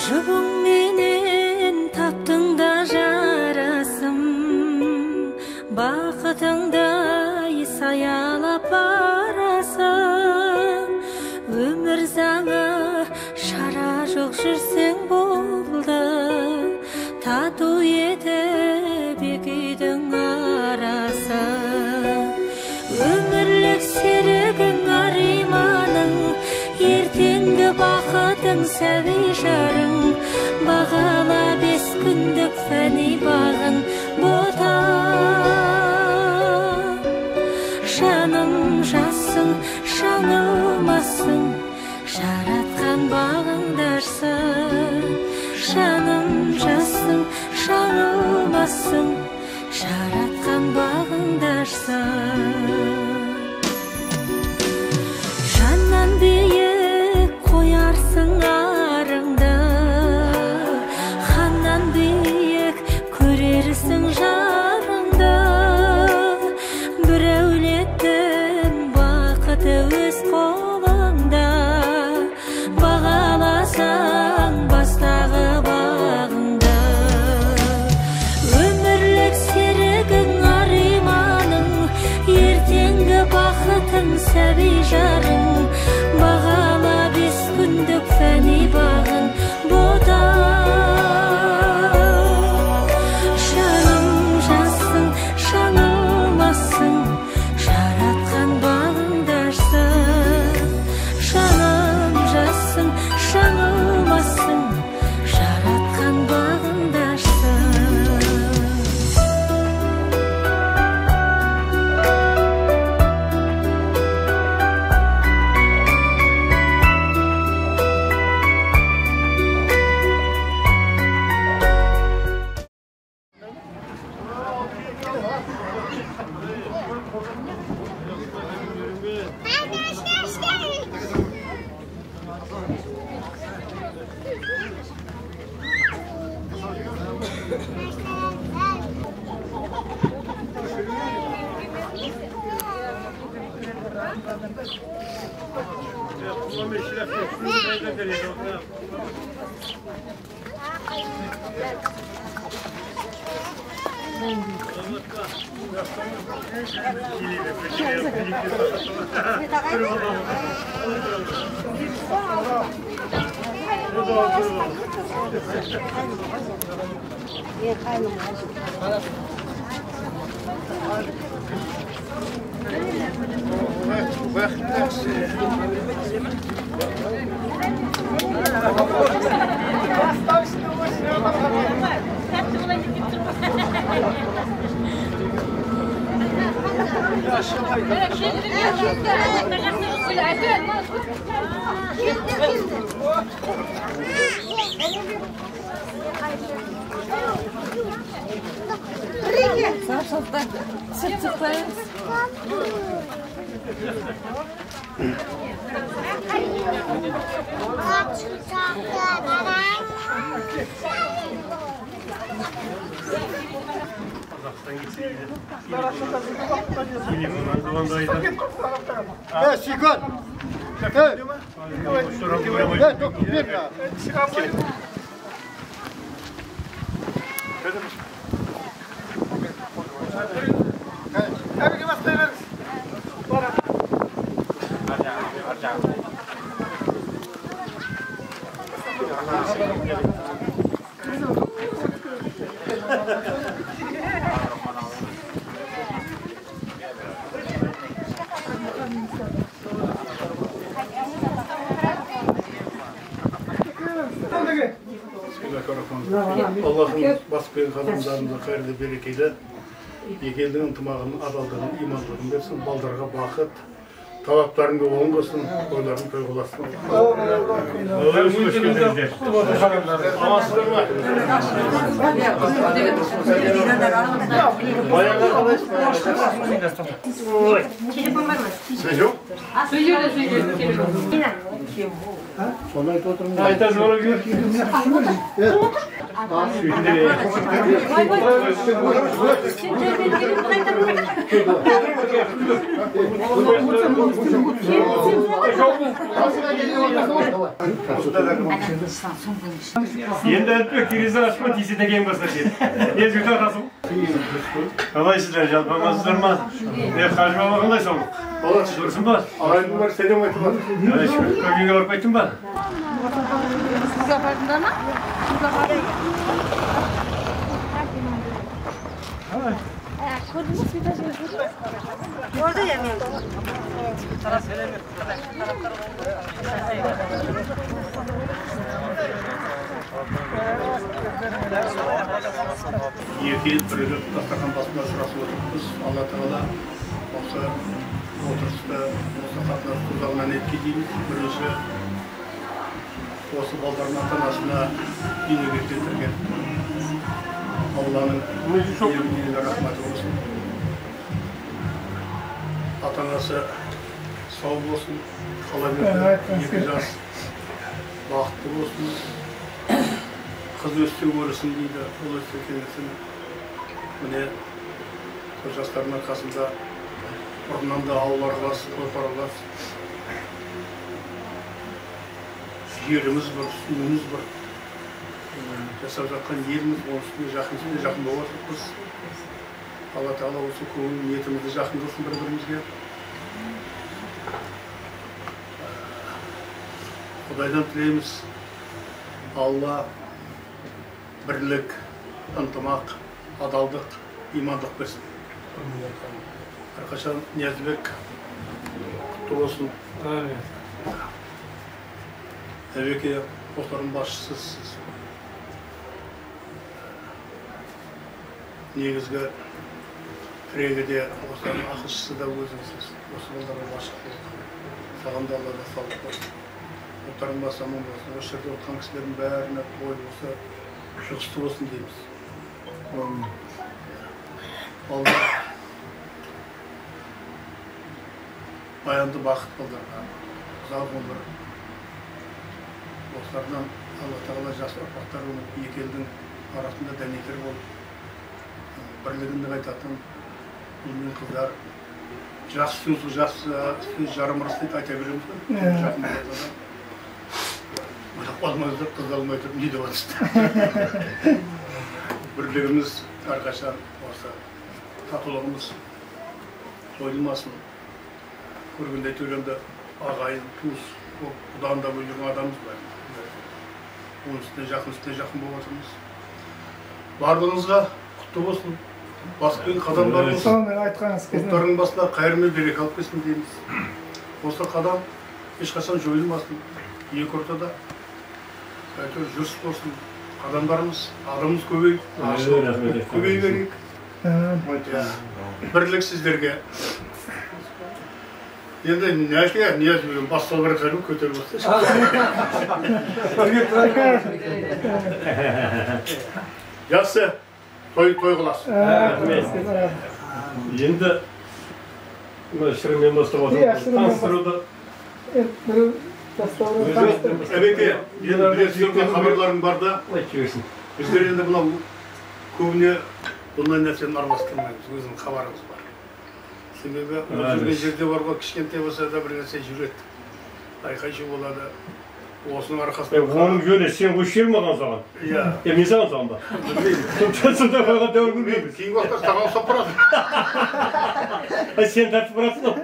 Жұбың менен таптың да жарасым, бақытыңдай саялап барасың. Өмір заңы шара жоқ жүрсең болды, тату етіп екі үйдің арасы. Өмірлік серігің ариманың, ертеңгі бақытың сәби жарың. Бағала 5 күндік фәни бағын бота. Жаным жасың, жаңылмасын, жаратқан бағыңдарсың. Жаным жасың, жаңылмасын, жаратқан бағыңдарсың. Жаннан биік қоярсың арыңды, ханнан биік көрерсің жарыңды. Бір әулеттің бақыты өз қолыңда, бағаласаң бастағы бағыңды. Өмірлік серігің ариманың, ертеңгі бақытың сәби жарың. Бағала 5 күндік фәни бағын бота. Жаным жасың, жаңылмасын, жаратқан бағыңдарсың. Жаным жасың, жаңылмасын, жаратқан бағыңдарсың. Allah'ın basbeden kadınlarımıza hayırlı berekeli, ekelдің ынтымағын, адалдығын, имандылығын берсін, балдарға бақыт, талаптарыңды оңғасын, ойларын той қыласын. Енді әліппе керезі ашма тисе деген болса деді. Езгіті қасым. Қалайсыздар, жалпамазсыздар ма? Қажы баба қандай соңдық? Дұрсын ба? Ағайын бар, сәлем айтып бар. Көкеге барып қайттың ба? Суға бардыңдар ма? Суға бардым. Көрдіңіз бе? Көрді я мен. Екі ел бірігіп дастархан басында сұрасып отырмыз. Алла тағала осы отырысты, осы қатынас тұзағынан етке дейміз. Бірінші осы балдардың ата-анасына дүниеге келтірген Алланың еліне рахматы болсын. Ата-анасы сау болсын, қала берді, екі жас бақытты болсын. Қыз өссе өрісін дейді, ол өссе кеңесін. Міне, сол жастардың арқасында бұрыннан да ауыл аралас, топар аралас. Жеріміз бар, суымыз бар. Жасап жатқан еліміз, оның үстіне жақын болып отырмыз. Алла тағала осы көңіл ниетімізді жақын қылсын бір-бірімізге. Құдайдан тілейміз, Алла бірлік, ынтымақ, адалдық, имандық берсін. Әрқашан Ниязбек құтты болсын. Әбеке, қосардың басшысыз. Негізгі тірегі де, осылардың ақылшысы да өзіңсіз. Осы балдарға басшылық болсын. Саған да Аллада саулық болсын. Қосардың басы аман болсын. Осы жерде отырған кісілердің бәріне ой болса, жұғысты болсын дейміз. Алла баянды бақыт балдарға, ұзақ өмір. Осылардан Алла тағала жас ұрпақтар өмір, екі елдің арасында дәнекер болып, бірлігінді қайтатын үлмен қыздар, жақсы сөз жарым ырысты айта береміз ғой. Жақын болса да алмайыздар, қыз алмай тұрып не деп атысты. Бірлігіміз әрқашан осы татулығымыз жойылмасын. Көргенде төлемді ағайын, туыс, бұдан да бөлген адамыз бар. Оның үстіне жақын болып отырмыз. Барлығыңызға құтты болсын. Баспен қадам бар болсын. Ұлттардың басына қайыр мен береке алып келсін дейміз. Осы қадам ешқашан жойылмасын. Екі ортада жүріс болсын. Қадамдарымыз, адамымыз көбей берейік. Бірлік сіздерге. Енді Ниязбек бастау бір қайрым көтеріп өтсін. Жақсы, той қыласың. Енді шырымен бастап отырмыз. Таныстыруды. Әбеке, енді хабарларың бар да, біздер енді бұнау көбіне бұндай нәрсені араластырмаймыз, өзінің хабарымыз бар. Себебі жүрген жерде бар ғой, кішкентай болса да бір нәрсе жүреді. Айқай-шу болады. Осының арқасында... Оның жөне, сен өшер маған саған? Иә. Мен саған саған ба? Сонда қойған дәуір көрмейміз. Кейін уақытта саған ұсап барады. Сен тәртіп барасың ғой.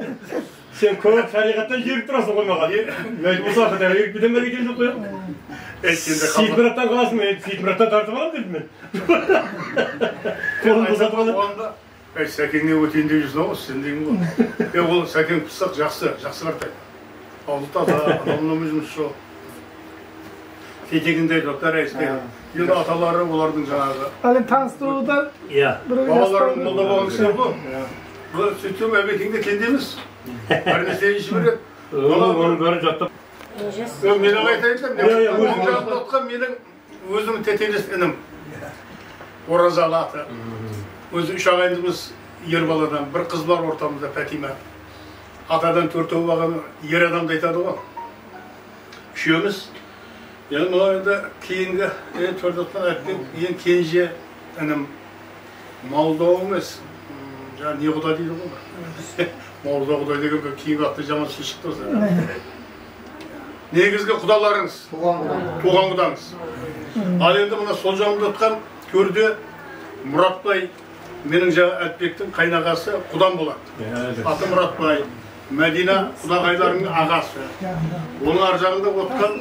Сен көп шариғаттан жеріп тұрасың ғой маған. Мәжі мұсақы да еріп бітен бәрі кетен жоқ қоя. Сейтмұраттан қаласың, мен Сейтмұраттан тартып алам дедім мен. Қолын бұзатып алам. Сәкеңе өтейін деп жүрсің ғой, сен деймін ғой. Ол сәкең пұссақ жақсы қартайды. Ауылы таза, адамның жұмыс жоқ. Кетегіндей жоқтар әйістен. Енді аталары олардың жаңағы. Әлі таныстыруда бабаларың молда болған кісілер ғой. Сөйтсем әбекеңде кендеміз. Бір нәрсе іші береді. Оның бәрі жаттап. Мен айтайын да, менің өзімнің тетелес інім. Оразалы аты. Өзі үш ағайындымыз ер баладан, бір қыз бар ортамызда, Пәтима. Атадан төртеу бағаны ер адамды айтады ғой. Үшеуміз. Енді мынау енді кейінгі, төртеуттан әттен ең кенже інім Малдау емес. Жаңа не құда дейді ғой. Малдау құдай деген кейінгі атты жаман сөз шықты осы. негізгі құдаларыңыз, туған құдаңыз. Ал енді мына сол жағында отқан көрде Мұратбай, менің Әліпбектің қайнағасы құдам болады. Аты Мұратбай, Мәдина құдағайларының ағасы. Оның ар жағында отқан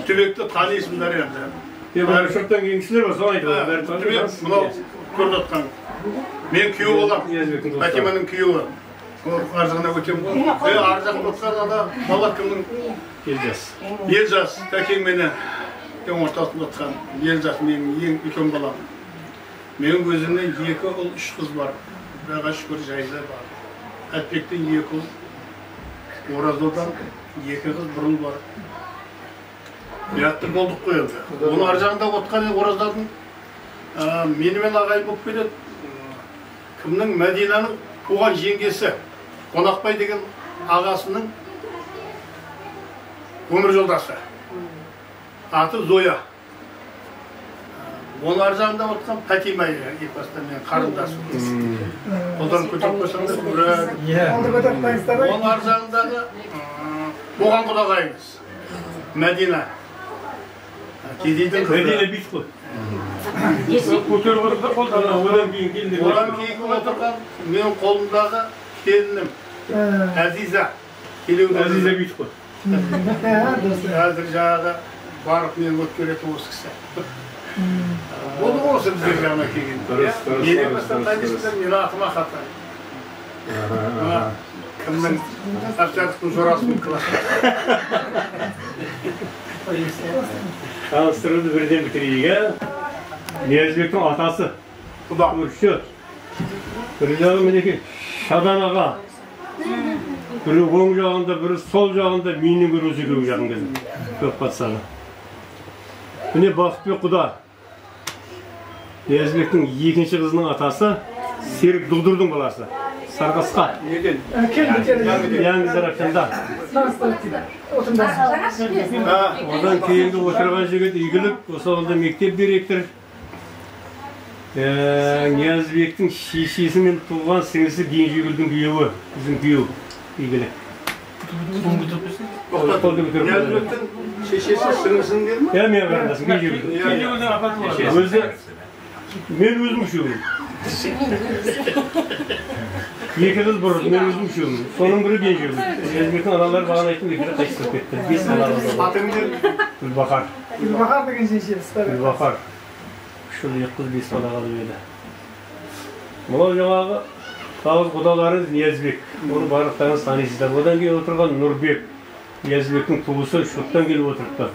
Түбекті танисыңдар енді. Бәрі шұрттан кейін кісілер бар, соны айтып. Түбек мынау көрді отқан. Мен күйеу болам, Бәтиманың күйеуі. Ар жағына өтем ғой. Ар жағында отқан бала кімнің? Елжас, тәкең мені ең ортасында отқан. Елжас менің ең үлкен балам. Менің өзімнен 2 ұл, 3 қыз бар. Құдайға шүкір жайлы бар. Әліпбектен 2 ұл, Оразодан 2 қыз, 1 ұл бар. Биратты болдық қой енді. Оның ар жағында отқан Оразадың менімен ағайын болып келеді. Кімнің? Мәдинаның туған жеңгесі. Қонақбай деген ағасының өмір жолдасы. Аты Зоя. Оның ар жағында отқан Пәтима, епастан мен қарындасым. Қолдан көтеріп қойсам да оның ар жағындағы туған құдағайымыз Мәдина. Мәдина бит қой. Көтеріп ұрды қолдан, одан кейін келді. Одан кейін отырған менің қолымдағы келінім Әзиза. Әзиза бит қой. Әзір жаңағы барып мен өткеретін осы кісі. Болды осы біздер жағына келген. Менен бастан танисыңдар, мені атыма қатар. Кімнің Әбсәдіктің жорасын класында. Таныстыруды бірден бітірейік. Ниязбектің атасы. Көрші. Бір жағы мінеке Шадан аға. Бірі оң жағында, бірі сол жағында, менің бір өзі көк жағын келді. Көп қатсаны. Міне Бақытбек құда. Ниязбектің 2-ші қызының атасы Серік Дұлдырдың баласы. Сарғасқа. Яңыз зарақшында. Одан кейінгі отырған жігіт игілік, осы алда мектеп директор. Ниязбектің шешесімен туған сіңісі Генжегүлдің күйеуі, біздің күйеу игілік. Ниязбектің шешесі сіңісің деді ме? Мен қарындасым Генжегүлдің апаты бар. Мен өзім үшеуім. 2 қыз бұрын, мен өзім үшеуім. Соның бірі Генжегүл. Ниязбектің аналары бағана айттым, екілі қайсып кетті. 5 баласы бар. Атың деді? Гүлбақар. Гүлбақар деген шешесі. Гүлбақар. 3 ұл, 2 қыз, 5 бала қалып еді. Бұл жаңағы жалғыз құдалары Ниязбек. Оны барлықтарыңыз танисыздар. Одан кейін отырған Нұрбек. Ниязбектің туысы шұрттан келіп отырыпты.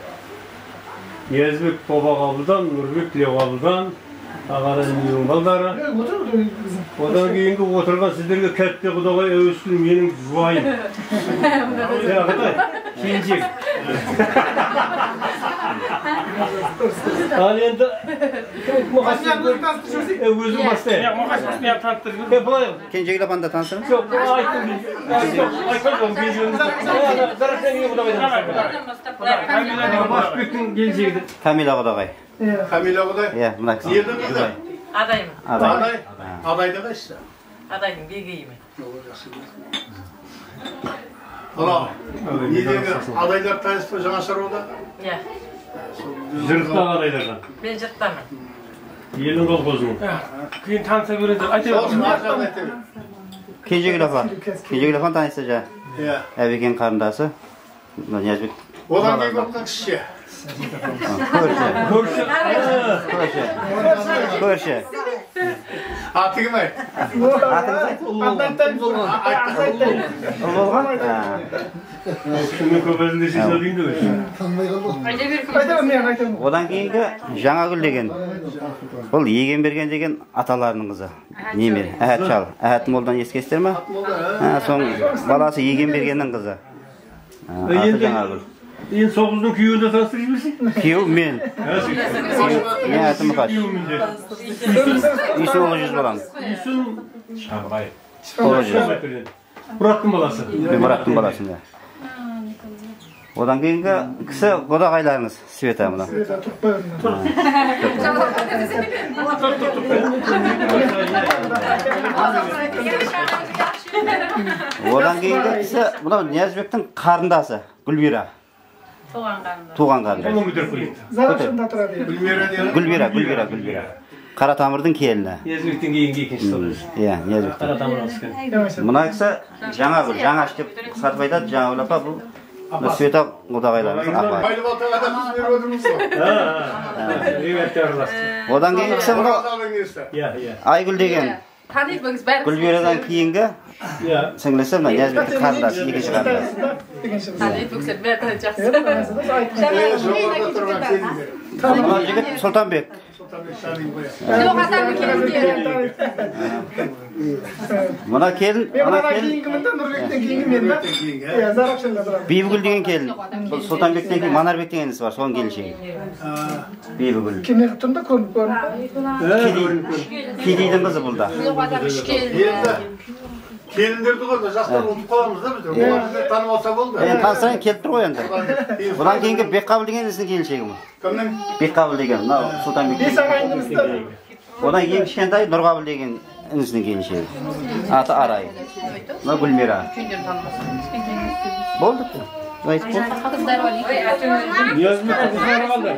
Ниязбек Тобағабылдан, Нұрбек Тілеуғабылдан, ағараның ең балдары. Одан кейінгі отырған сіздерге кәтте құдағай әуесіл менің жуайым. Қыдай, кенжек. Ал енді өзім бастайын. Кенжегіл апаны да танысырмыз? Жоқ, айттым. Айтпай Бақытбектің келіншегі. Камила құдағай. Камила құдай? Иә, мына кісі. Елдің құдай? Адаймын. Адайды қайсысы? Адайдың бегейімін. Недегі адайлар тайыспы жаңа шаруада? Иә. Жырықта адайлардан. Мен жұрттамын. Елдің қолқозының. Кейін таныса береді. Кенжегіл апа. Кенжегіл апаны танысыз жа. Иә. Әбекең қарындасы. Ниязбек. Одан кейін отқан кіші. Көрші. Аты кім айт? Одан кейінгі Жаңагүл деген. Бұл Егенберген деген аталарының қызы. Немер, Әхәт Шал. Әхәт молдан ескестер ме? Соң баласы Егенбергеннің қызы. Аты Жаңагүл. Енді соғыздың күйеуінде таныстырып жіберсің? Күйеу мен. Мен атым Мұқаш. Үйсін ұлы жүз балам. Үйсін Шарбай. Ұлы жүз. Мұраттың баласы. Мен Мұраттың баласында. Одан кейінгі кісі құдағайларыңыз Света мұна. Тұр. Одан кейінгі кісі мынау Ниязбектің қарындасы Гүлбира. Туған қарындасы. Onu müdür koyayım. Zarafшында тұрады. Гүлбира. Қаратамырдың келіні. Ниязбектен кейінгі екінші солдат. Иә, Ниязбек. Қаратамыр асқан. Мына кісі жаңағүл, жаңаш деп қысқартып айтады, жаңағүл апа бұл Света Құдағайларымыз апа. Байлы балтаға да біз беріп отырмыз ғой. Evet aralastı. Одан кейінгі кісі мынау Айгүл деген Гүлбирадан кейінгі сіңлісі мына Ниязбектің қарындасы, екінші қарындасы. Мына жігіт Сұлтанбек. Мына келін, Бибігүл деген келін. Бұл Сұлтанбектен кейін Манарбек деген інісі бар, соның келіншегі. Бибігүл. Кедейдің қызы бұл да. Келіндерді қойды, жастар ұмытып қаламыз да біз. Оларды танып алса болды. Танысайын келіп тұр ғой енді. Бұдан кейінгі Бекқабыл деген інісінің келіншегі бұл. Кімнің? Бекқабыл деген, мынау Сұлтанбек. Одан ең кішкентай Нұрғабыл деген інісінің келіншегі. Аты Арай. Мына Гүлмира. Болды. Айтып болды. Ниязбектің қызлары қалды.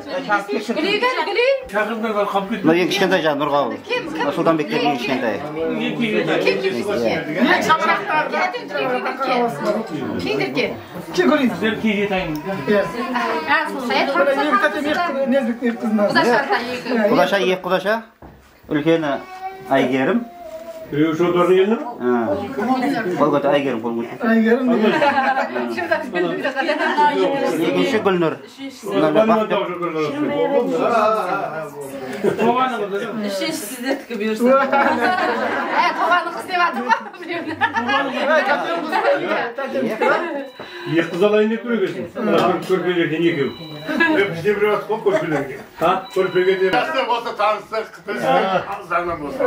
Шақырдыңдар қалып кетті. Мына ең кішкентай жаңа Нұрғабыл. Сұлтанбектің ең кішкентай. Сіздер кейде тайыңыз. Құдаша, екі құдаша. Үлкені Айгерім. Біреу шодорын елді ме? Бұл көті Айгерім бұл көті. Екінші Гүлнұр. Үшінші сіздердікі бұйырсын. Тоғаны қыз деп атыр ма? Екі қыз алайын деп көрегесін. Көрпелерден екеу. Бізде бір атып қой көрпелерге. Көрпеге де жақсы болса танысық, заңнан болса.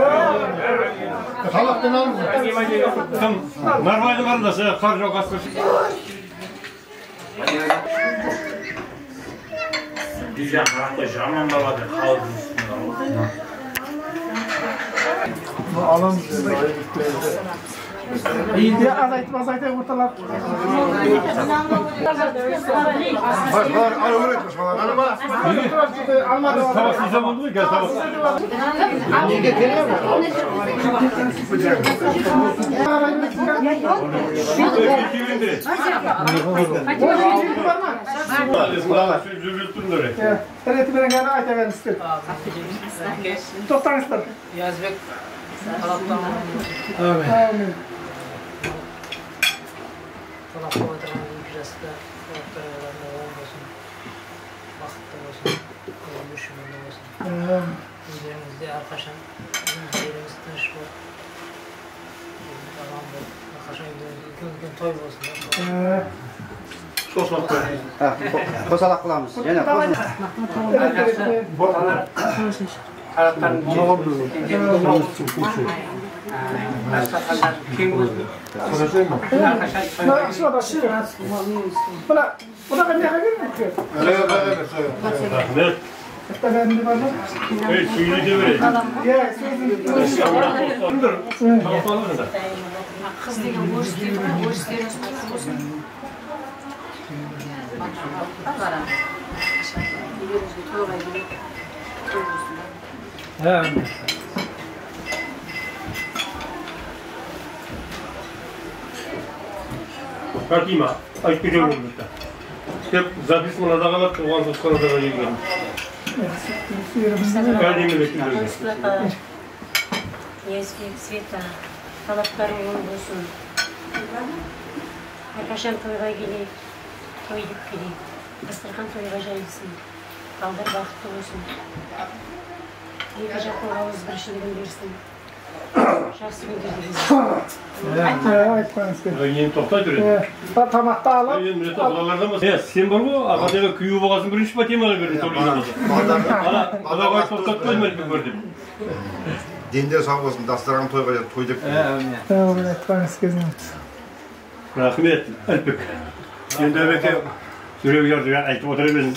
Халықтың алыңыз. Кім? Нарбайдың қарындасы, қар жоқ асқыш. Bizden hayatta zaman da vardır, halkın üstünde. Alamız. İyi azaytı ortalar. Var, ara öğretmiş bana. Almadı. Tavas izlem oldu mu? Gel tavas. Ниязбек. Amin. Талапқа отырған екі жаста талаптар айларына оң болсын, бақытты болсын, өмір болсын. Өздеріңізде әрқашан өздеріңіз тыныш болып, аман болып, әрқашан үлкен той болсын. Қосалақ қыламыз. Және Қыз деген орыстеріңіз құтты болсын. Үйлеріңізге тойға келіп, той болсын. Какима? Айтып кетем болды. Теп запис мынада қалады, оған тұтқан адамға келген. Ниязбек, Света, талаптары оң болсын. Әрқашан тойға келейік, той деп келейік. Дастархан тойға жайылсын. Балдар бақытты болсын. Екі жақтың ауызбіршілігін берсін. Жақсы күндерде кездесін. Енді тоқтай тұр еді. Тамақты алып. Енді тоқталардан ба? Сен бар ғой, ағадегі күйеу болғасын бірінші па темаға бердің тоқтайын болса. Құдағай тоқтат қоймайды бір деп. Денде сау болсын, дастархан тойға той деп. Айтқаныңыз кезінде. Рахмет, Әлпек. Енді әбеке жүрек жарды айтып отыра берін.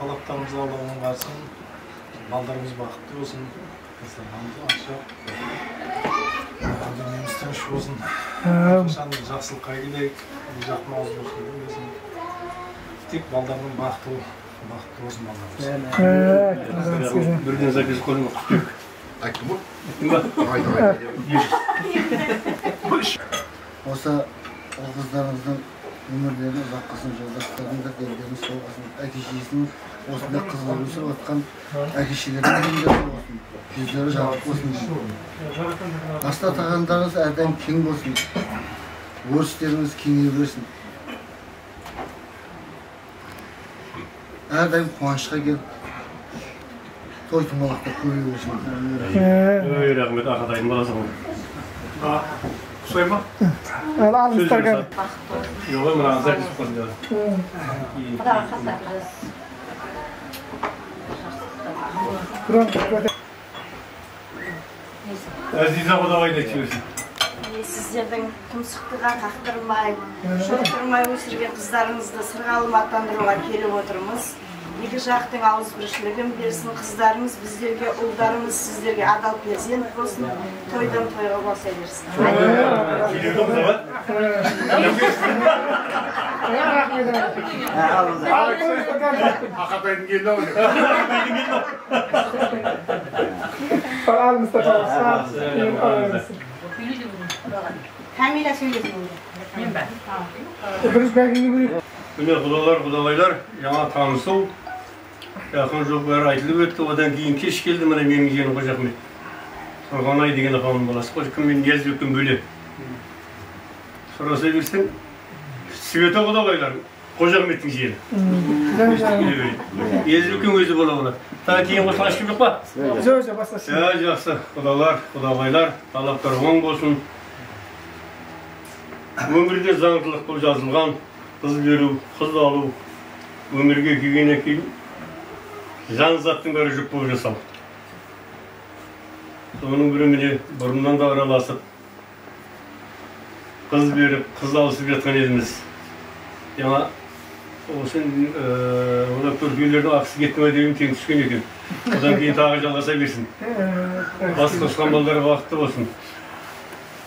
Талаптарымыз Алланың барсын, балдарымыз бақытты болсын. тыныш болсын. Қашан жақсылыққа келейік, жақтың ауыз болсын. Тек балдарының бақытты болсын балдарымыз. Бірден запись қойыңыз құттық. Айттым ғой? Осы қыздарыңыздың өмірлерін ұзаққасын, жолдастарыңызды дендерін соғасын, әке-шешесінің осында қыздар өсіп отқан әке-шелердің дендері болсын, жүздері жарық болсын. Аста тағандарыңыз әрдайым кең болсын, өрістеріңіз кеңейе берсін. Әрдайым қуанышқа келіп, той томалақта көре берсін. Рахмет, ағатайдың баласы ғой. Құсай ма? Алыңыздар Yok ama запись қойды. Әзиза құдағайды айтыңыз. Сіздердің тұмсықтыға қақтырмай, шоқтырмай өсірген қыздарыңызды сырғалым аттандыруға келіп отырмыз. Екі жақтың ауызбіршілігін берсін, қыздарымыз біздерге, ұлдарымыз сіздерге адал перзент болсын, тойдан тойға боса берсін. Ақатайдың келді ау деп. Камила сөйлесін. Мен бә. Міне құдалайлар, жаңа танысу. Жақын жоқ бәрі айтылып өтті, одан кейін кеш келді, мына менің жиенім Қожахмет. Сұрғанай деген ағамның баласы, Қожыққан мен Ниязбектің бөле. Сұраса берсең, Света құдалайлар, Қожахметтің жиені. Ниязбектің өзі бола болады. Тағы кейін қосылашып жоқ па? Жоқ, басқашы. Жақсы, құдалайлар, талаптар оң болсын. Өмірде заңдылық бұл жазылған, қыз беру, қыз алу, өмірге келгеннен кейін жан заттың бәрі жүк болып жасау. Соның бірі міне бұрыннан да араласып, қыз беріп, қыз алысып жатқан едіміз. Жаңа осы көркейлердің ақысы кетті ме деген тең түскен екен. Одан кейін тағы жалғаса берсін. Бас қосқан балдары бақытты болсын.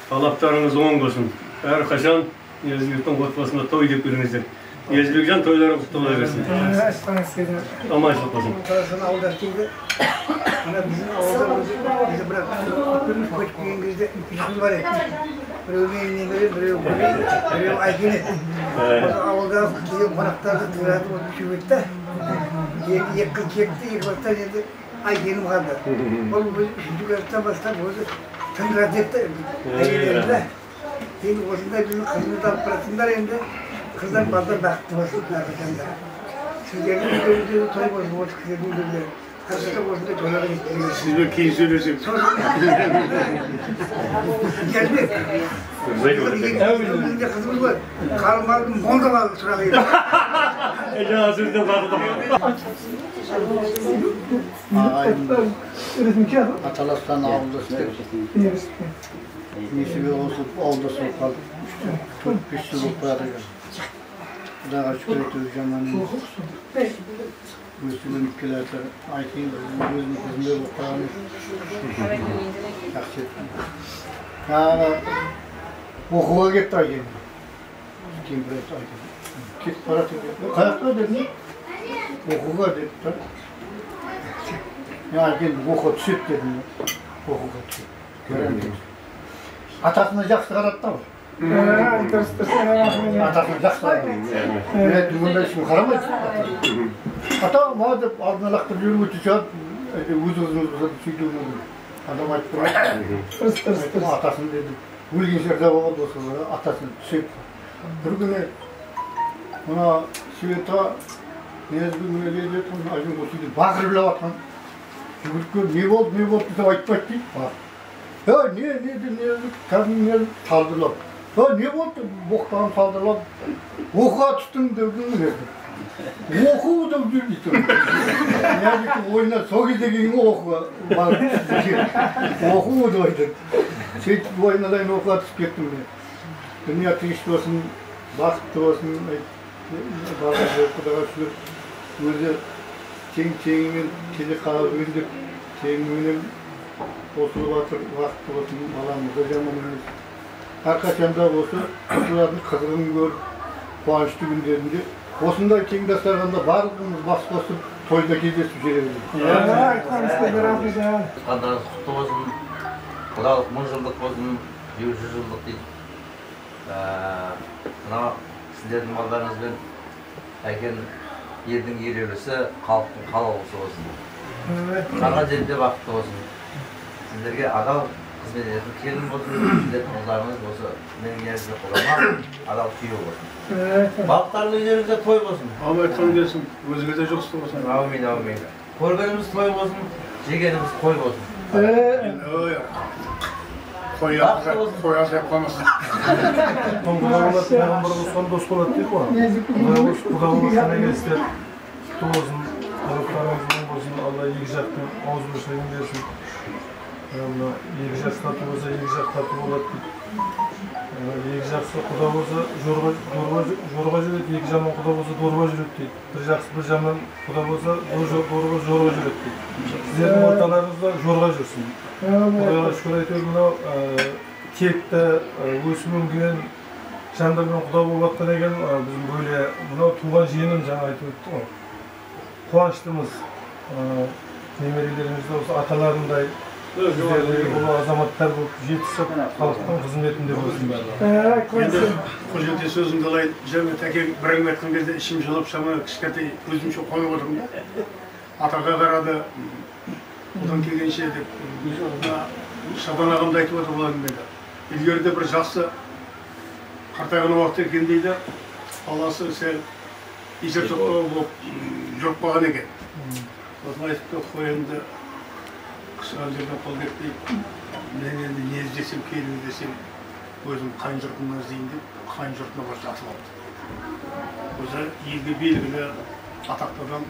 Талаптарыңыз оң болсын. Әрқашан Ниязбектің отбасында той деп көріңіздер. Ниязбекжан тойларын құтты бола берсін. Аманшылық болсын. Қарасын ауылдар келді. Ана біздің ауылдар өзі бірақ көрініш көшіп келген кезде үлкен бар еді. Біреуіне немере, біреу көбей, біреу әкеле. Осы ауылда келген қонақтарды тыңдатып өтіп өтті. Екі қыз кепті, екі бастан енді әкелім қалды. Ол үшінші класстан бастап өзі тыңдатып етті әкелерді. Енді осындай біздің қызымызды алып барасыңдар енді. Қыздар балдар бақытты болсын әрқашанда. Сіздердің үйлеріңізде той болсын, осы кісілердің үйлерінде. Әрқашанда осындай тойларға жеткізіңіздер. Сізбен кейін сөйлесем. Ниязбек. Өзінде қызымыз ғой. Қалың молдалар сұрағы еді. Жаңа сөзден қағылдым. Аталастан ауылда істеп. Несіге қосып ауылда соқ қалдық. 4-5 жыл болып барады. Құдайға шүкір етуі жаман емес. Өсіленіп келе жатыр. Айтайын, өзінің қызындай болып қалған. Жақсы еттім. Оқуға кетті айтайын. Кемпір айтты айтайын. Кетіп барады. Қаяққа дедім? Оқуға деді. Айтайын, оқуға түсет дедім. Оқуға түсет. Атасына жақсы қарады да. Атасына жақсы қарады. Мен мұндай ешкім қарамайды. Ата ма деп алдына лақтырып жүріп өте шығады. Өз-өзіңіз сөйтуі мүмкін. Адам айтып тұрады. Атасын деді. Өлген жерде болған досы атасын түсет. Бір күні мына Света Ниязбекке келеді, айдың осыйды бақырып жылап жатқан. Жүгірткен не болды деп айтпайды дейді. Не кәдімгі талдырлап. Не болды? Боқтаған талдырлап. Оқуға түстің деудің ерді. Оқу деп жүр дейді. Ниязбектің ойына сол кезде кейін оқуға барып түсті. Оқу деп айтады. Сөйтіп ойыналайын оқуға түсіп кеттім мен. Дүния тыныш болсын, бақытты болсын. Құдайға шүкір өзі тең-теңімен келе қалып өндіп, теңімен қосылып жатыр, уақытты болсын, баламызда жаман емес. Arkadaşımda olsa bunların kızgın gör, kuançlı günlerinde. Osunda keng dastarganda bарлığımız bas basıp toyda кездесip жүребиз. Qandaş құтты болсын, құдалық 1000 жылдық болсын, 700 жылдық дейді. Мына сіздердің балдарыңызбен әкен елдің елеулісі, халықтың қалаулысы болсын. Қалған жерде бақытты болсын. Сіздерге адал қызмет ететін келін болсын, сіздердің ұлдарыңыз болса, менің ерізді қолама адал күйеу болсын. Балықтардың үйлеріңізде той болсын. Алмай той келсін, өзіңе де жақсы болсын. Аумин, аумин. Көргеніміз той болсын, жегеніміз қой болсын. Қой асып қалмасын. Құдалығыз пайғамбар болсын дос болады дейді ғой. Құдалығыз қана келістер, құтты болсын, қазақтарыңыздың болсын, Алла екі жақтың ауызбіршілігін берсін. Екі жақ тату болса, екі жақ тату болады дейді. Екі жақсы құда болса, жорға жүреді, екі жаман құда болса, дорба жүреді дейді. Бір жақсы бір жаман құда болса, дорба жорға жүреді дейді. Сіздердің орталарыңызда жорға жүрсін. Құдайға шүкір әйтеуір мынау текті өсіп өнген жандармен құда болып жатқан екен, біздің бөле мынау туған жиенім жаңа айтып өтті ғой. Қуаныштымыз, немерелерімізде осы аталарындай Ол азаматтар болып жетісіп, халықтың қызметінде болсын бәрі. Енді бұл жерде сөзімді алайын, жаңа тәкең бір әңгіме айтқан кезде ішім жылып, шаманы кішкентай өзімше қойып отырмын да. Атаға қарады, одан келгенше деп, Шабан ағамды айтып отыр бұл әңгімеде. Ілгеріде бір жақсы қартайған уақыт екен дейді, баласы сәл есеп соқтауы болып жүріп қалған екен. Сосын айтыпты, қойыңды қысқан жерден қол кетпей, мен енді не іздесем, келін десем, өзім қайын жұртымнан іздейін деп, қайын жұртына бар жатып алды. Өзі елге белгілі атақты адам,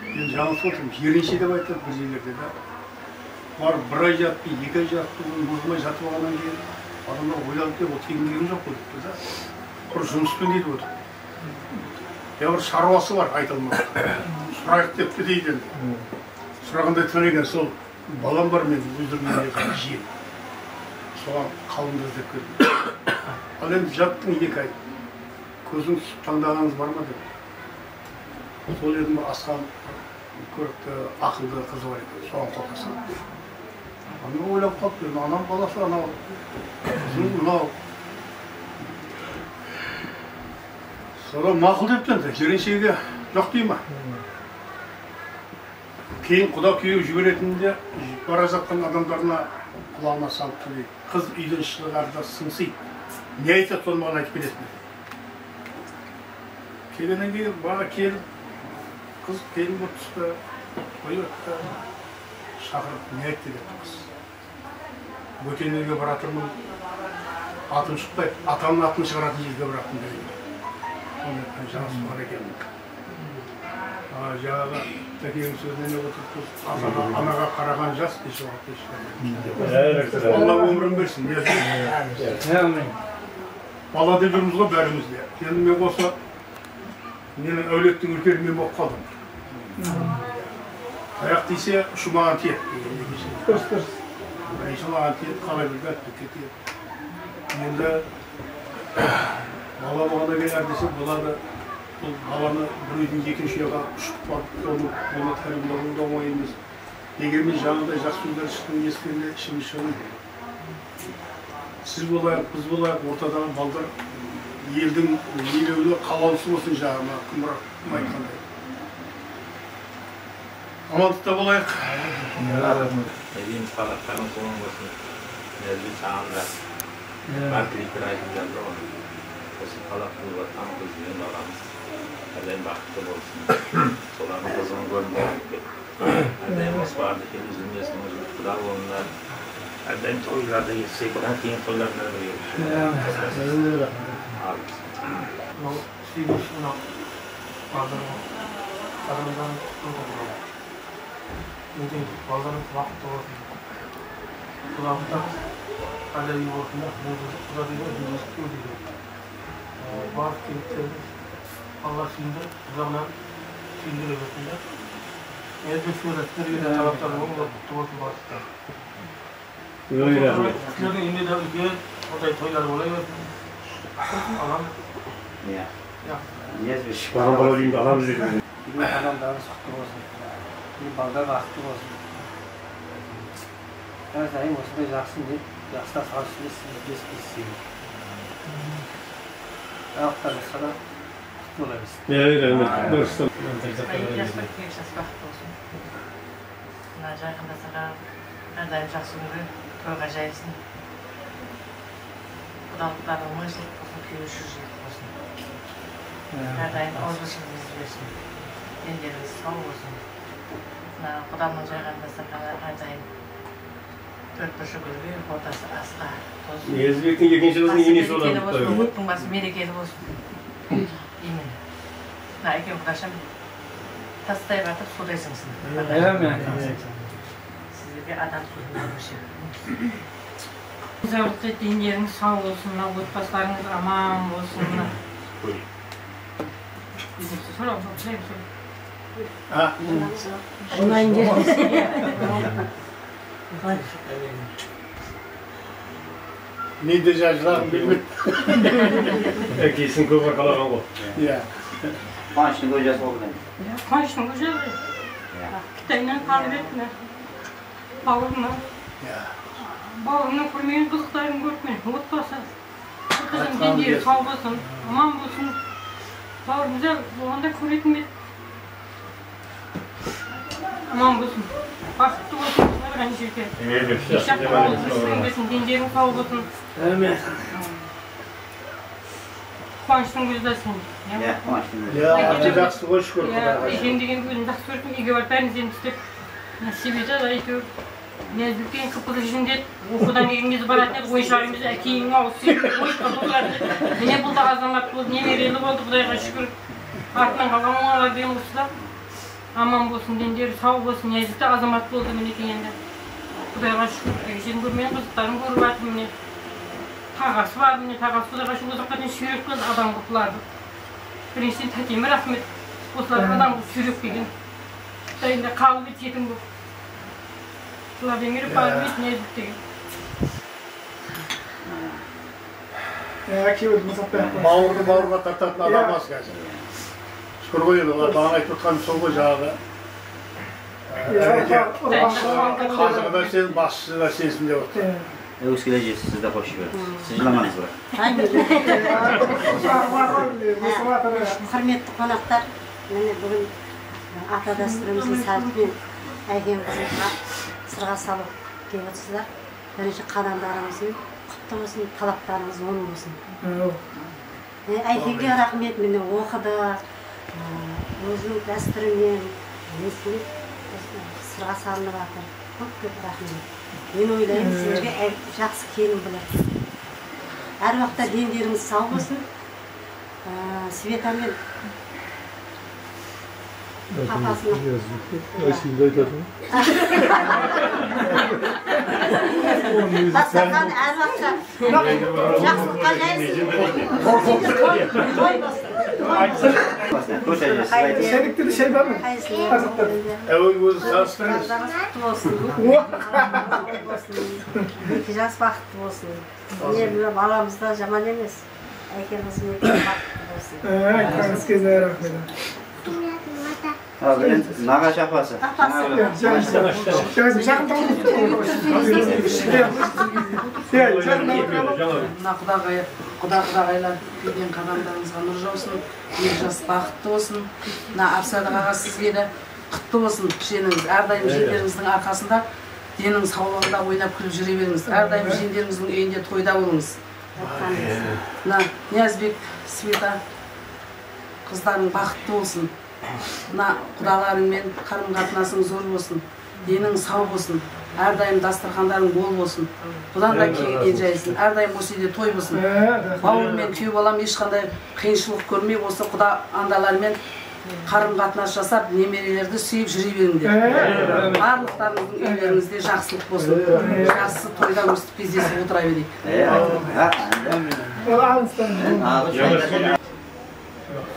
мен жаңылып отырмын, жиренше деп айтады бір жерлерде да. Бар бір ай жатты, 2 ай жатты, бұзылмай жатып алғаннан кейін, адамдар ойланып деп, ол тегін деген жоқ қой депті да. Бір жұмыспен дейді отыр. Я бір шаруасы бар, айтылмаған. Сұрайық депті дейді енді. Сұрағандай төлеген сол балам бар мен өздерімнен жием. Соған қалымды іздеп келдім. Ал енді жаттың 2 ай. Көзің түсіп таңдағаныңыз бар ма деп. Сол едім асқан көрікті ақылды қызы бар екен. Соған қотасам. Ана ойлап қалып, анам баласы анау. Қызым мынау. Содан мақұл депті енді, жиреншеге жоқ дей ма? Кейін құда күйеу жіберетінде бара жатқан адамдарына құлағына салып дейді. Қыз үйден шығарда сыңсиды. Не айтады, соны маған айтып бересің. Келгеннен кейін бара келіп, қыз келін болып түсті, той өтті, шақырып не айтты депті қыз. Бөтен елге баратырмын, атым шықпайды, атамның атын шығаратын жерге баратын дейді. Оны жаңасы бар екен. Жаңағы тәкенің сөзіне не отырып, анаға қараған жас деші уақыт деші. Алла өмірін берсін. Бала деп жүрміз ғой бәрімізде. Енді мен болса, менің әулеттің үлкені мен болып қалдым. Аяқ тисе, ұшы маған тиеді. Бірінші маған тиеді, қалай бір бәтті кетеді. Енді бала болғанда келер десе, болады. Бұл баланы бір үйдің екінші ұяға ұшып барып, оны тәрбиелеуің де оңай емес. Егер мен жаңағыдай жақсы сөздер шықтың ескенде ішім шығын. Сіз болайық, біз болайық, ортадағы балдар елдің елеулі қалаулысы болсын жағына, кім айтқандай. Амандықта болайық. Еліміз қазақтардың соңын болсын. Елдің сағында бәкіліктер айтып жатыр ғой. Осы қазақтың батқан көзбен баламыз. Әлем бақытты болсын. Солардың қызығын көрмейік. Әлем осы барды келі жүрмесін, құда болыңдар. Әлем тойларды естек, одан кейін тойларына берейік. Ол сүйгіш ұнақ балдардың адамдан ұнық болады. Өтен балдардың бақытты болсын. Құдағықтан қандай үй болсын, құда дейді, дейді. Барып келіптерді Allah şimdi zaman şimdi ötünde elbette suretleri de taraftarı olmalı tutulması başta. Öyle. Sizlerin indi de ülke Oday toylar oluyor. Anam. Ya. Niyazbek. Bana bana diyeyim de alamız dedim. Bir adamlarımız kutlu olsun. Bir balda vakti olsun. Her daim olsun da yaksın deyip, yaksa sağlıksız siz isteyin. Ayaklarınızda da kutlu olabiliriz. Evet, dursun. Hayırlı yaşmak, yaşas vakti olsun. Bunlar yakında sana her daim жақсы өмір, toyға жайылсын. Құдалықтарың мөлшерлік болсын, күйеуші жиық болсын. Әрдайым ауызбіршілігіңізді берсін. Дендеріңіз сау болсын. Құдамның жайғанда сақалы әрдайым төрт бұрышы гүлге, ортасы асқа тозсын. Niyazbek'in ikinci kızının yenisi olan. Ұлттың басы мерекелі болсын. Деймін. Әкем құдашым тастай батып судай сіңсін. Sizlerге адам көзін көрмеші. Зәулікті дендеріңіз сау болсын, отбасыларыңыз аман болсын. Ne de jajlarım bilmem. Kesin köpek kalagan bu. Ya. Qanchning ko'jasi bo'ldi. Qanchning ko'jasi? Kitaydan tanib etme. Bağırma. Bağırma kurmayın, kızıklarını görmeyin. Otbası. Kızım denderi sağ olsun, aman olsun. Bağır güzel, bu anda köretmez. Aman olsun. Bakıtlı olsun, kızlar şirket. İşte olsun, denderin sağ olsun. Evet. Qanchning ko'zdasin. Ya, qanchning. Ya, жақсы ғой шүкір. Ешен деген өзім жақсы көрдім, үйге барып бәріміз енді істеп. Себебі әйтеуір Нәзбектен қып-қызыл жүзінде оқудан келген кезде баратын еді, ойшағымыз әкейің ауыз ойшқа толады. Міне бұл да азамат болды, немерелі болды, Құдайға шүкір. Артынан қалған оңалар деген осы да аман болсын, дендері сау болсын, Нәзбекте азамат болды мінекей енді. Құдайға шүкір, әкешен көрмеген қызықтарын көріп жатыр міне. Тағасы бар міне, тағасы Құдайға шүкір ұзаққа дейін сүйреп қыз адам құтыларды. Біріншіден тәтеме рахмет, осылар адамға сүйреп келген. Құдайында қалып ет жетім болып. Vladimir Pavlovich Nezbek. Бауырға тартатын адам аз қазір. Шүкір ғой енді, бағана айтып тұрған сол ғой жаңағы. Қазығына сен, басшысына сенсін деп отыр. Өз кележесі сізді қош беріңіз. Сіз жыламаңыз ба? Құрметті қонақтар, міне бүгін ата дәстүріміздің салтымен әкеміздің сырға салып келіп отырсыздар. Бірінші қадамдарыңызбен құтты болсын, талаптарыңыз оң болсын. Әкемге рахмет, мені оқыды, өзінің дәстүрімен сырға салынып жатыр. Көп рахмет. Мен ойлаймын, сіздерге жақсы келін болады. Әр уақытта дендеріңіз сау болсын. Светамен Папасына. Айсилді айтатын. Дастархан әр уақытта жақсылыққа жайсын. Şerikli de şey var mı? Evet, bu sarsınız. Жас бақытты болсын. Міне баламыз да жаман емес. Әкеміз бақытты болсын. Айтқаныңыз кезінде рахмет. Nağaç apası. Құда-құдағайлар келген қадамдарыңызға нұр жаусын, ел жас бақытты болсын. Абсадық аға сізге де құтты болсын. Кішеніңіз әрдайым жеңдеріңіздің арқасында денің саулығында ойнап күліп жүре беріңіз. Әрдайым жеңдеріңіздің үйінде тойда болыңыз. Ниязбек, Света, қыздарың бақытты болсын. Құдаларыңмен қарым-қатынасың зор болсын, денің сау болсын, әрдайым дастархандарың бол болсын, бұдан да кеңінен жайсын, әрдайым осы үйде той болсын. Бауыр мен күйеу балам ешқандай қиыншылық көрмей, осы құда андалармен қарым-қатынас жасап, немерелерді сүйіп жүре беріңдер. Барлықтарыңыздың үйлеріңізде жақсылық болсын, жақсы тойда өстіп кездесіп отыра берейік.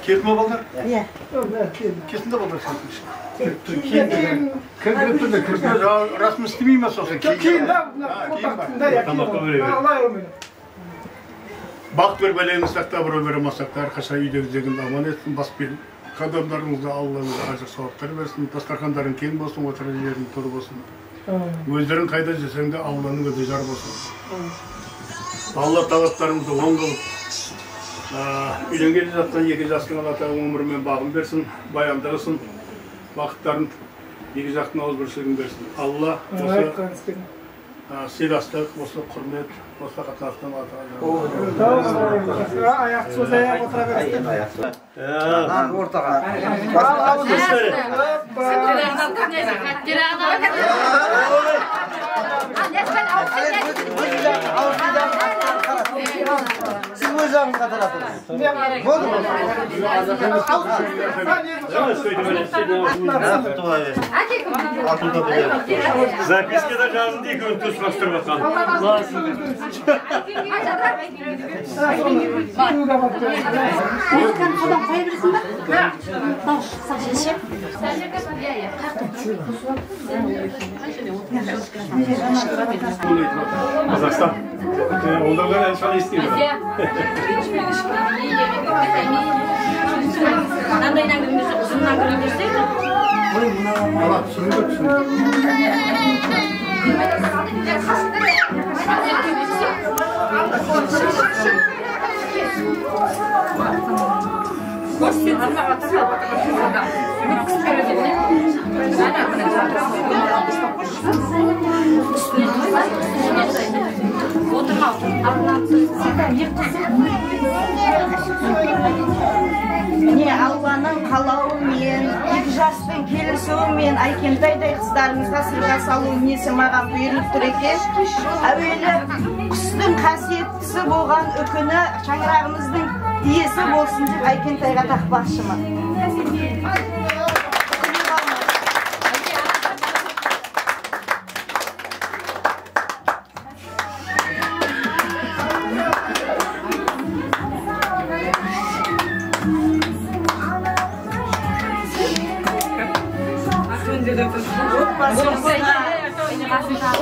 Келді ме балдар? Иә. Келсін де балдар сәлкін. Кіргіріп тұрды, кіргіріп. Расмы істемей ме соқса? Кейін ба? Bak bir beleğimizde de bura veremezsek de arkadaşlar üydegizeginde aman etsin. Bas bir kadınlarımızda Allah'ımıza acı sağlıkları versin. Dastarkanların keng olsun, oturan yerin turu olsun. Özlerin kayda jesen de Allah'ın gözü jar olsun. Allah talatlarımızı on kılıp Üyenge zattan 2 yaşın Allah'a ömrümen bağım versin, bayandırısın, vakitlerin 2 yaşın ağız birçiliğini versin. Allah olsa silastlık, olsa hürmet, olsa katlasından Allah'a. Ayak söz ayak otura versin. Ortağa. Siz bu yüzden kadar atılsın. Oldu mu? Запискада жазын дейік, өңті сұрастырып атқан. Қазақстан. Ондағы әншаны естеймін. Қандайдан кірмесе, ұзыннан кірмесе. Міне Алланың қалауымен, 2 жастың келісуімен Айкентайдай қыздарымызға сырға салу несі маған бұйырылып тұр екен. Әуелі құстың қасиеттісі болған үкіні шаңырағымыздың иесі болсын деп Айкентайға тақпақшымын.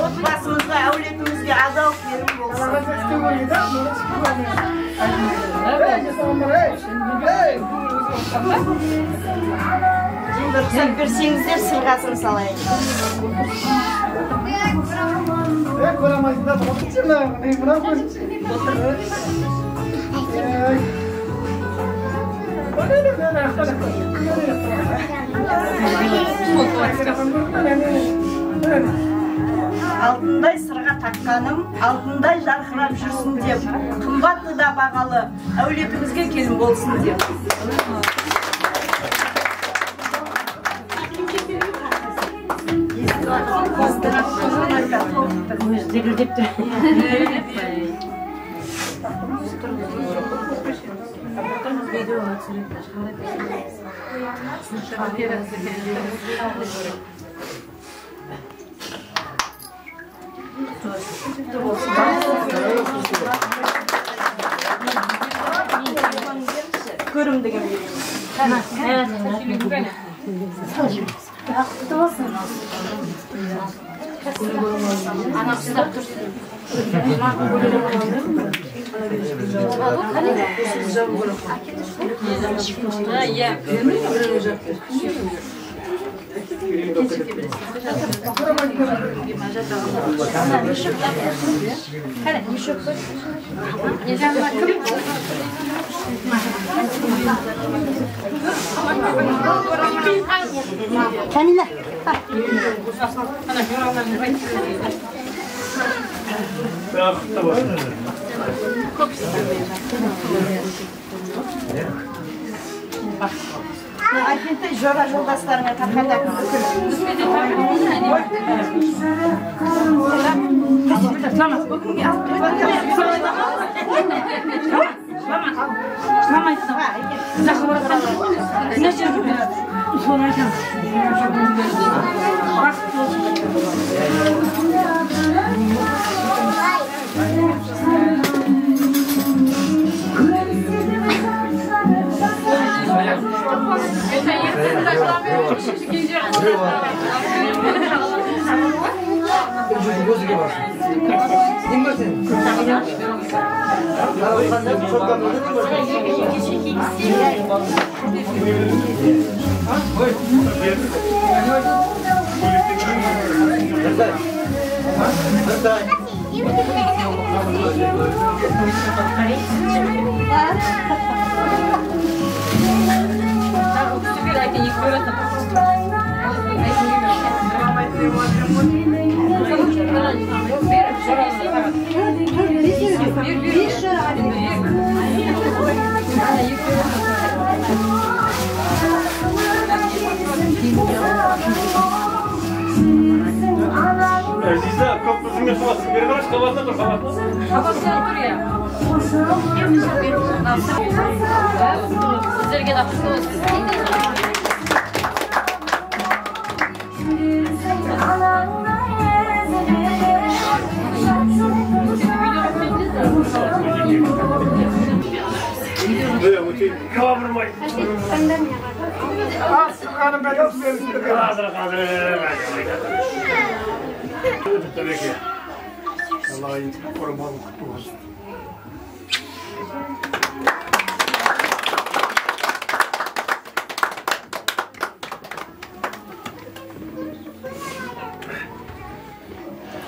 Отбасымызға, әулетімізге адал керім болсын. Рұқсат берсеңіздер сырғасын салайын. Алтындай сырға таққаным, алтындай жарқырап жүрсін деп, қымбатты да бағалы әулетімізге келін болсын деп. Көрімдігім Камила. Айкентай жора жолдастарыңа тақадатын Aziza, çok uzun yapamazsın. Bir karış kafasına dur, kafasına. Kafasına dur ya. Sizlerge de haklısınız. Allah'ın korumalı kutlu olsun.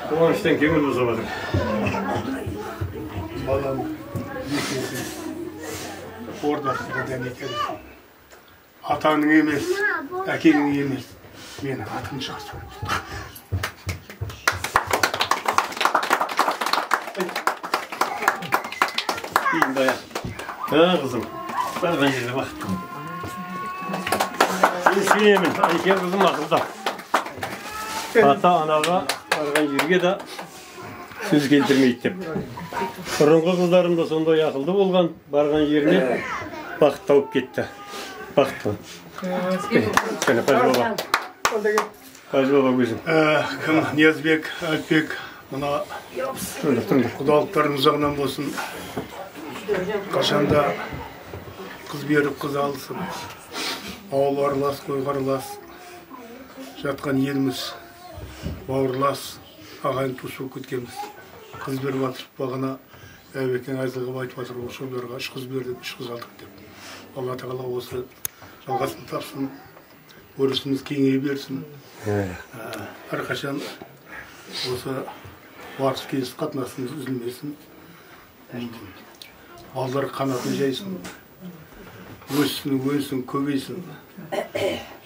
Kıvanç'tan kimil uzamadım. Balam yıkılsın. Orada sizden yıkılsın. Atanın emez, erkeğinin emez. Meni atın çıkarsın. İyiyim dayan. Ha kızım. Ben yere bak. Süleyman, Ayşe kızım akılda. Ata anaga vargan yerге de söz keltirmeydi. Bұрынғы kızlarım da sonday akıldı болған, барған жеріне бақыт тауып кетті. Бақыт. Сені Қажы баба. Қажы баба өзің. Кім? Ниязбек, Әлпек, мына құдалықтарыңыз жағынан болсын. Қашанда қыз беріп қыз алысып, ауыл аралас, қойға аралас жатқан еліміз, бауырлас, ағайын туыс болып кеткенбіз. Қыз беріп атырып бағана әбекең Айзылғып айтып жатыр, осы оларға 3 қыз бердік, 3 қыз алдық деп. Алла тағала осы жалғасын тапсын, өрісіміз кеңейе берсін. Әрқашан осы барыс келіс қатынасымыз үзілмесін. Балдар қанатын жайсын, өссін, көбейсін.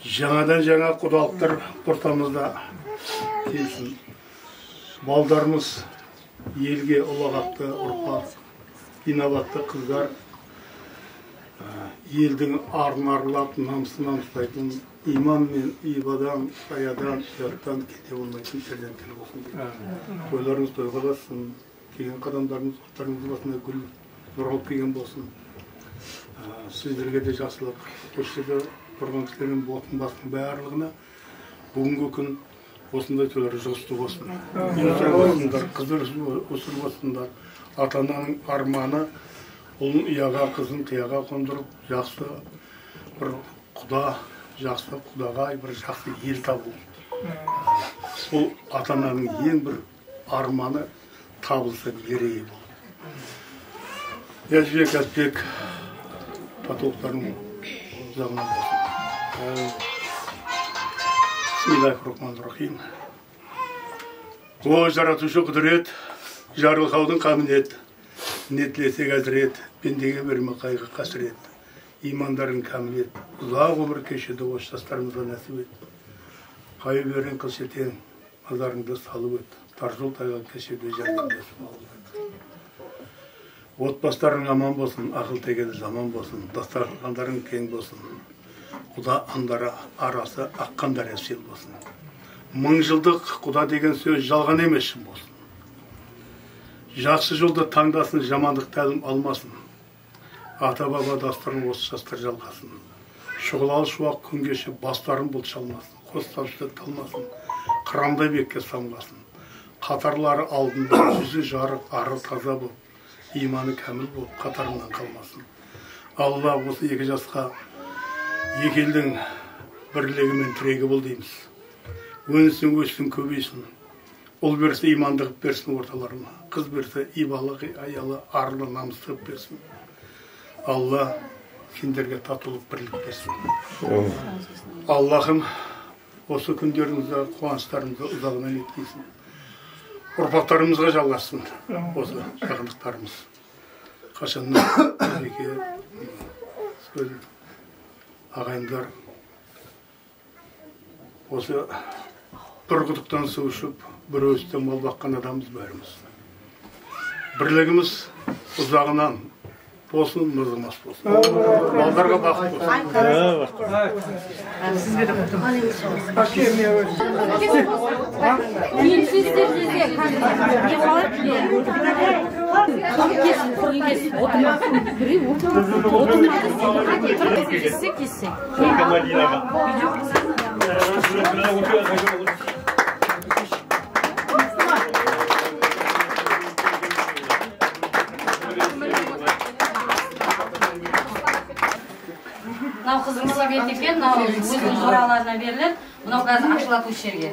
Жаңадан жаңа құдалықтар ортамызда келсін. Балдарымыз елге ұлағатты ұрпақ, инабатты қыздар, елдің арын арылап, намысын намыстайтын, иман мен ибадан, саядан, ұяттан кете болмайтын перзенттер болсын. Тойларыңыз тойға бассын, келген қадамдарыңыз, құттарыңыз басына гүл нұрғып келген болсын. Сіздерге де жақсылық, көшеде тұрған кісілермен болатын бастың барлығына бүгінгі күн осындай тойлар жұғысты болсын. Қыздар өсір болсындар. Ата-ананың арманы ұлын ұяға, қызын қияға қондырып, жақсы бір құда, жақсы құдағай, бір жақсы ел табу. Бұл ата-ананың ең бір арманы табылса берейі бұл. Ниязбек, Әлпек, татулықтарың жағынан болсын. Бисмиллахир-рахманир-рахим. О, жаратушы құдірет, жарылқаудың қамінет, нетлесек әзірет, пендеге берме қайғы қасірет. Имандарын кәмілет, ұзақ өмір кешеді оштастарымызға нәсіп ет. Қай берен қылшетен, назарыңды салып ет, тар жол тайған кешеді жәрдемдесіп алып ет. Отбастарың аман болсын, ақыл тегеді заман болсын, дастархандарың кең болсын. Құда андары арасы аққандар әсел болсын. 1000 жылдық құда деген сөз жалған емес шын болсын. Жақсы жолды таңдасын, жамандық тәлім алмасын. Ата-баба дастарын осы жастар жалғасын. Шұғылал шуақ күн кеші бастарын бұлт шалмасын. Қостаушылық талмасын, қырамдай бекке самғасын. Қатарлары алдында жүзі жарық, ары таза болып, иманы кәміл болып, қатарынан қалмасын. Алла осы екі жасқа екі елдің бірлігі мен тірегі бол дейміз. Өнсін, өссін, көбейсін. Ol berse imanды qıp bersin ortalarına. Kız berse ibalı, ayalı, arlı, namıslı qıp bersin. Allah kinderge tatılıp birlik bersin. Allah'ım осы күндеріңізді, қуаныштарыңызды ұзағынан еткейсін. Ұрпақтарымызға жалғасын осы жақындықтарымыз. Қашаннан жеке ағайындар осы бір құдықтан су ішіп, бір өстен мал баққан адамыз бәріміз. Бірлігіміз ұзағынан болсын, мызғымас болсын. Балдарға бақыт болсын. Sizге de құттым. Мынау қыздың себеті екен, мынау өзінің жораларына беріледі. Мынау қазір ашылады осы жерге.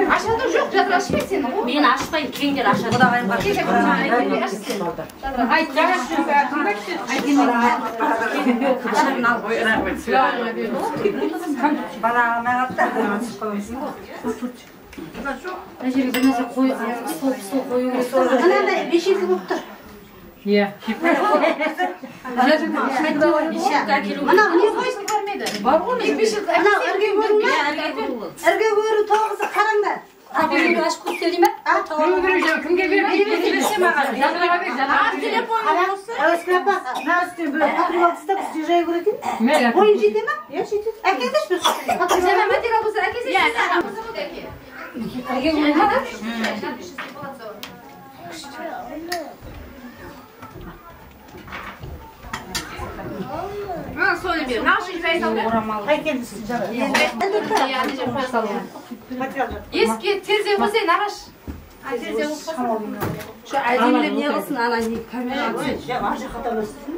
Aşağıda yok, жатыр ашып сен. Мен ашпайын, келіңдер ашады. Құдағайым бар. Айт, Иә. Мына не қойсын көрмеді? Бар ғой. Мына ірге көрінме? Ірге көрі тоғызы қараңдар. Абыройды ашып көтерді ме? Кімге бермейді? Берсе маған. Жанға бер. Телефон. Әуеске апа. Нәрістен бөліп ақырып алыстап сізде жай көретін. Ойын жете ме? Иә, жетеді. Әкелдіш бір. Сәлем мәтер абызы әкесі. Иә, ірге көрінмеді? Соны бер. Нағышы жай салды. Қайтеміз. Еске терзе қойсай нағаш. Терзе қойсай. Şu әдемілеп не қылсын, ана не камера қойсын. Ашы қатамасын.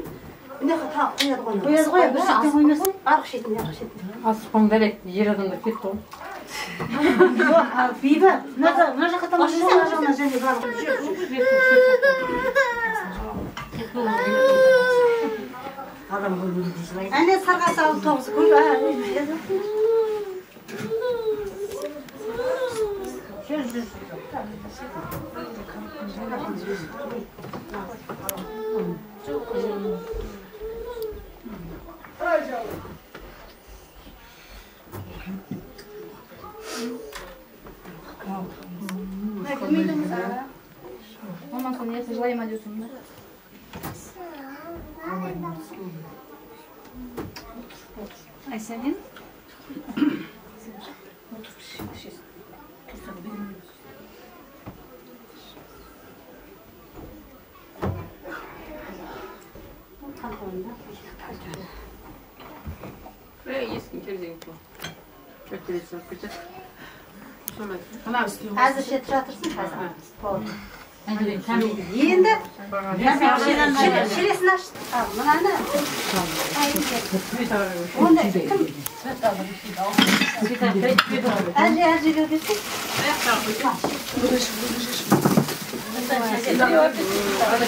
Міне қата қояды ғой. Қояды ғой, бір шеттен қоймасын. Арық шетін, арық шетін. Асықпаң дәрек, ер адамдар кетті ғой. Жоқ, бейбі. Мына жаққа тамасын, мына жағына және бар. Әне сарға салып тоғыз көз Ondan sonra yatırlayma diyorsun da. Ay senin? Hazır şey tratırsın Енді шелесін ашты. Мынаны. Онда кім? Әлжеге берсек.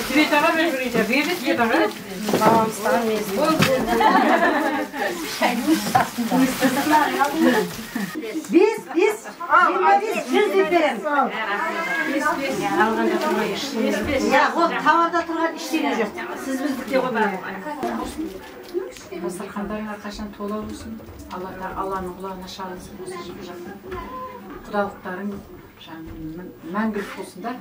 Светаға беріңдер. Берді Светаға. Мамамыстан мезі. Biz 100 деп береміз. Ya o tavarda тұрған işleri жоқ. Siz біздікте ғой бар. Дастархандарыңа қашан тола болсын. Алланың құлағына шалынсын осы жеке жақын. Құдалықтарың мәңгілік болсын да.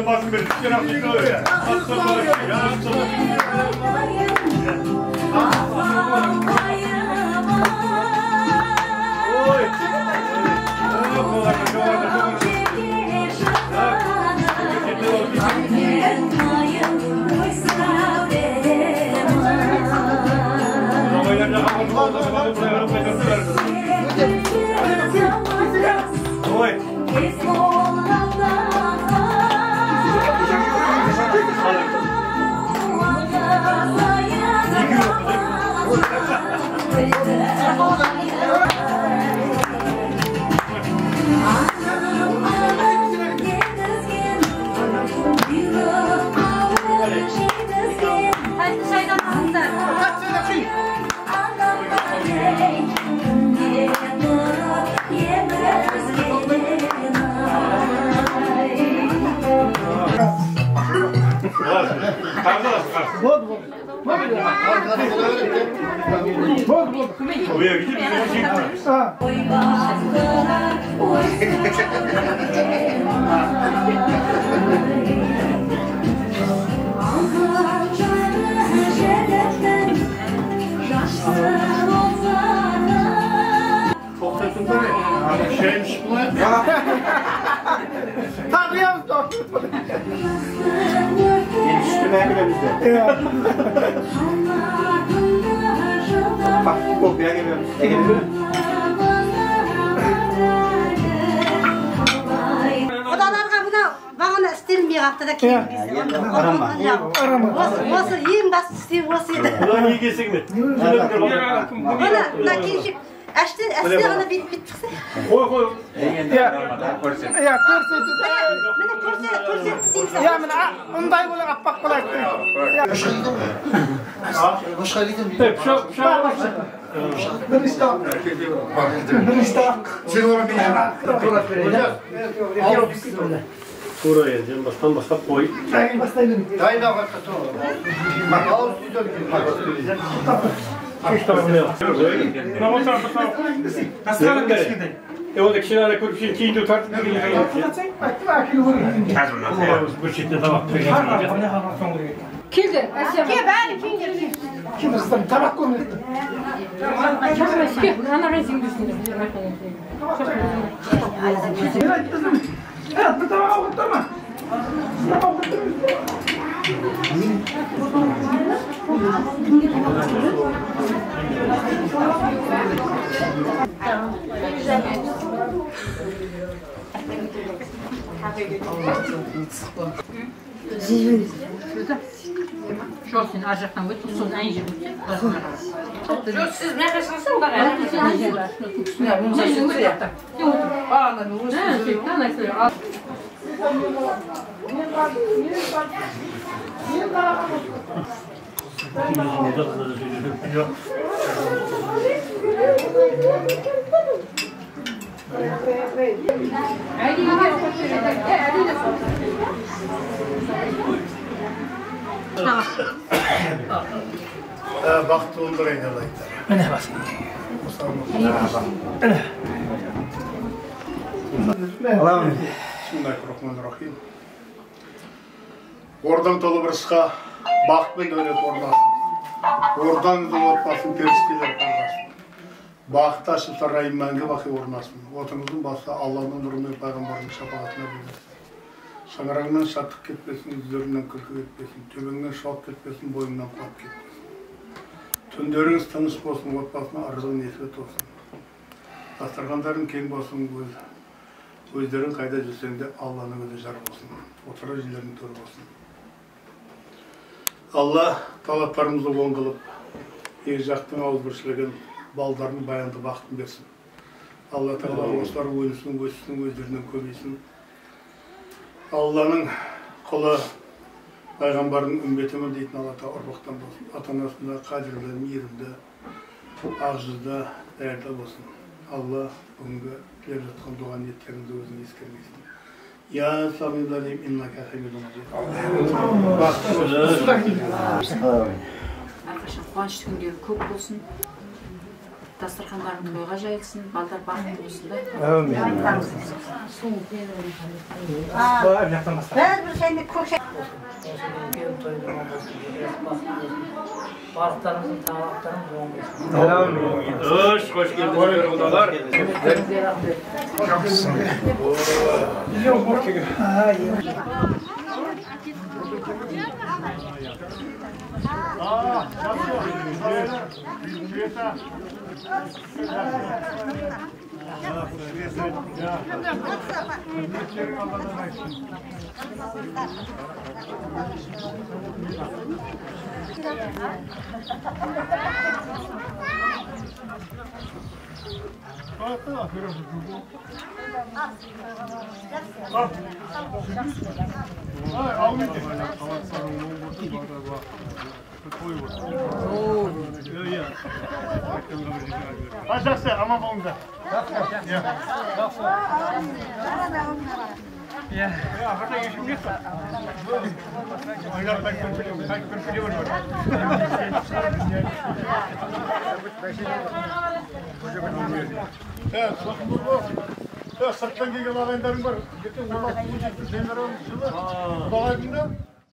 basın verip bir hafta kalıyor ya. Şeymiş bu lan. Tanıyalım da. Yetiştirmeye bile bizde. Bak kopya geliyoruz. Odalarga buna bana isterim bir haftada keyin bizde. Arama. Osu en bas isterim osu edi. Ulan iyi kesik mi? Ona keyin Aslında ona bittikse. Koy. Ya ko'rsatdi. Mana ko'rsatdi. Ya mana unday bo'lib appak qilyapti. Boshqa lekin Sen ona Buraya yazacağım. Baştan koy. O da kişilerle kurşun keyin tutar. Bu şekilde tamam. Keldi. Ke bari keyin kim istedim tabak koymadı. Ana rezil düşündüm. Evet, bu tabağa oturma. Şu sen arjaqdan bu tuzun en iyi. Siz ne kaçırsınız o kadar? Ne bunu sen yaptın? Yok. Aa, ne Baktı oldurayın alaydı. Ne basın? Bismillahirrahmanirrahim. Oradan tolu bir sığa baktın öyle ornasın. Oradan da otmasın, periştiler ornasın. Baktı aşıp sarayım menge bakı ornasın. Otunuzun bası Allah'ın nurunu peygamberin şefaatine bilirsin. Şanarağından şattık ketmesin, yüzlerinden kırkı ketmesin, tübünden şok ketmesin, boyundan kork ketmesin. Tündörünüz tanış olsun, otmasına arzın nesbet olsun. Astarganların keng olsun, gözlerin kayda жүрсеңде Allah'ın gözü jar olsun. Oturar jillerin tör olsun. Allah talaplarımızı oң kılıp, eg жақтың ауызбіршілігін, балдарын баянды бақтын берсін. Allah Teala oslar oynusun, өссін, өздерінен көбейсін. Allah'ın kulu, Peygamberin ümmetimin deyitin Allah Teala ұрпақтан болсын. Ата-анасында, қадірлі, мейірімді, ақжызда, дәрді болсын. Allah бүгінгі келіп жатқан дұға ниеттеріңді өзің ескермейсін. Ya Sami'lâlim innâke hamidun majîd. Arkadaşlar kuanç günleri көп болсын. дастархандарың тойға жайылсын, балдар бақытты болсын да. Барлықтарымыздың талаптарымыз оң Hoş geldiniz odalar. Жақсы, аман болыңыздар. Сырттан келген ағайындарың бар. Ертең 16 жылы Құдағайдың да